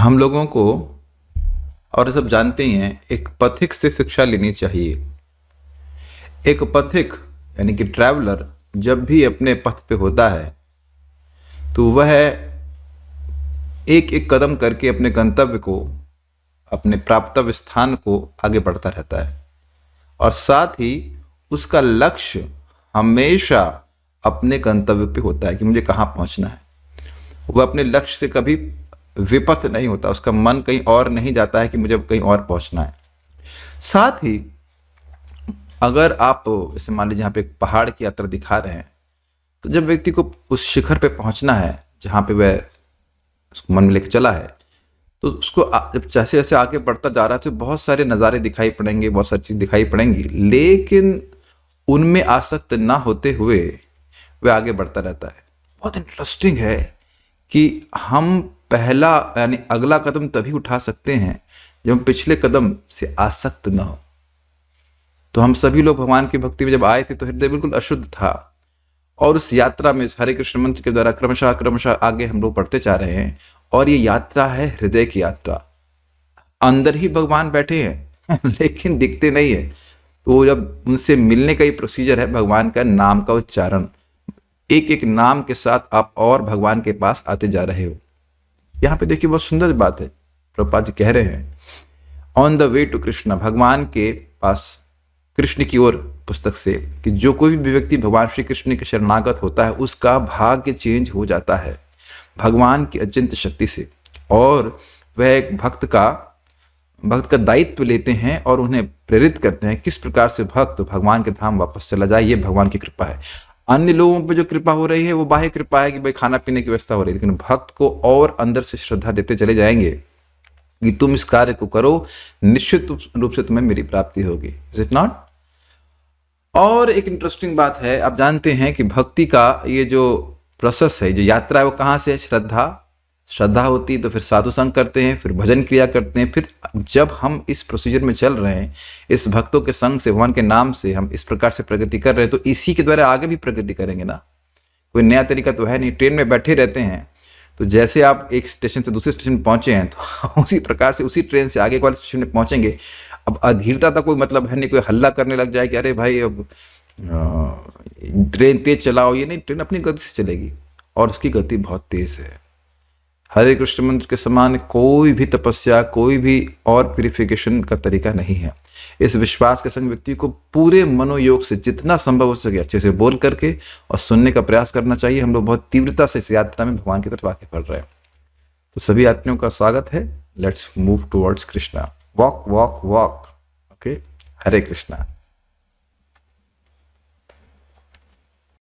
हम लोगों को, और सब जानते ही हैं, एक पथिक से शिक्षा लेनी चाहिए। एक पथिक यानी कि ट्रैवलर जब भी अपने पथ पे होता है तो वह एक एक कदम करके अपने गंतव्य को, अपने प्राप्तव्य स्थान को आगे बढ़ता रहता है, और साथ ही उसका लक्ष्य हमेशा अपने गंतव्य पे होता है कि मुझे कहाँ पहुँचना है। वह अपने लक्ष्य से कभी विपथ नहीं होता, उसका मन कहीं और नहीं जाता है कि मुझे कहीं और पहुँचना है। साथ ही अगर आप जैसे मान लीजिए यहाँ पे एक पहाड़ की यात्रा दिखा रहे हैं, तो जब व्यक्ति को उस शिखर पे पहुँचना है जहाँ पे वह उसको मन में लेकर चला है, तो उसको जब जैसे जैसे आगे बढ़ता जा रहा है तो बहुत सारे नज़ारे दिखाई पड़ेंगे, बहुत सारी चीज़ दिखाई पड़ेंगी, लेकिन उनमें आसक्त ना होते हुए वह आगे बढ़ता रहता है। बहुत इंटरेस्टिंग है कि हम पहला यानी अगला कदम तभी उठा सकते हैं जब हम पिछले कदम से आसक्त ना हो। तो हम सभी लोग भगवान की भक्ति में जब आए थे तो हृदय बिल्कुल अशुद्ध था, और उस यात्रा में हरे कृष्ण मंत्र के द्वारा क्रमशः क्रमशः आगे हम लोग बढ़ते जा रहे हैं। और ये यात्रा है हृदय की यात्रा। अंदर ही भगवान बैठे हैं लेकिन दिखते नहीं है। तो जब उनसे मिलने का ये प्रोसीजर है भगवान का नाम का उच्चारण, एक एक नाम के साथ आप और भगवान के पास आते जा रहे हो। यहाँ पे देखिए बहुत सुंदर बात है, प्रभुपाद जी कह रहे हैं on the way to Krishna, भगवान के पास, कृष्ण की ओर, पुस्तक से, कि जो कोई भी व्यक्ति भगवान श्री कृष्ण के शरणागत होता है उसका भाग्य चेंज हो जाता है भगवान की अचिंत्य शक्ति से, और वह एक भक्त का दायित्व लेते हैं और उन्हें प्रेरित करते हैं किस प्रकार से भक्त भगवान के धाम वापस चला जाए। ये भगवान की कृपा है। अन्य लोगों पे जो कृपा हो रही है वो बाह्य कृपा है कि भाई खाना पीने की व्यवस्था हो रही है, लेकिन भक्त को और अंदर से श्रद्धा देते चले जाएंगे कि तुम इस कार्य को करो, निश्चित रूप से तुम्हें मेरी प्राप्ति होगी। Is it not? और एक इंटरेस्टिंग बात है, आप जानते हैं कि भक्ति का ये जो प्रोसेस है, जो यात्रा है, वो कहाँ से है? श्रद्धा होती है तो फिर साधु संग करते हैं, फिर भजन क्रिया करते हैं, फिर जब हम इस प्रोसीजर में चल रहे हैं, इस भक्तों के संग से, भगवान के नाम से हम इस प्रकार से प्रगति कर रहे हैं, तो इसी के द्वारा आगे भी प्रगति करेंगे ना। कोई नया तरीका तो है नहीं। ट्रेन में बैठे रहते हैं तो जैसे आप एक स्टेशन से दूसरे स्टेशन में पहुंचे हैं तो उसी प्रकार से उसी ट्रेन से आगे वाले स्टेशन में पहुंचेंगे। अब अधीरता का कोई मतलब है नहीं, कोई हल्ला करने लग जाए कि अरे भाई अब ट्रेन तेज चलाओ, ये नहीं, ट्रेन अपनी गति से चलेगी और उसकी गति बहुत तेज है। हरे कृष्ण मंत्र के समान कोई भी तपस्या, कोई भी और प्यूरिफिकेशन का तरीका नहीं है। इस विश्वास के संग व्यक्ति को पूरे मनोयोग से जितना संभव हो सके अच्छे से बोल करके और सुनने का प्रयास करना चाहिए। हम लोग बहुत तीव्रता से इस यात्रा में भगवान की तरफ आगे बढ़ रहे हैं। तो सभी यात्रियों का स्वागत है। Let's move towards Krishna. Walk walk walk. Okay, Hare Krishna.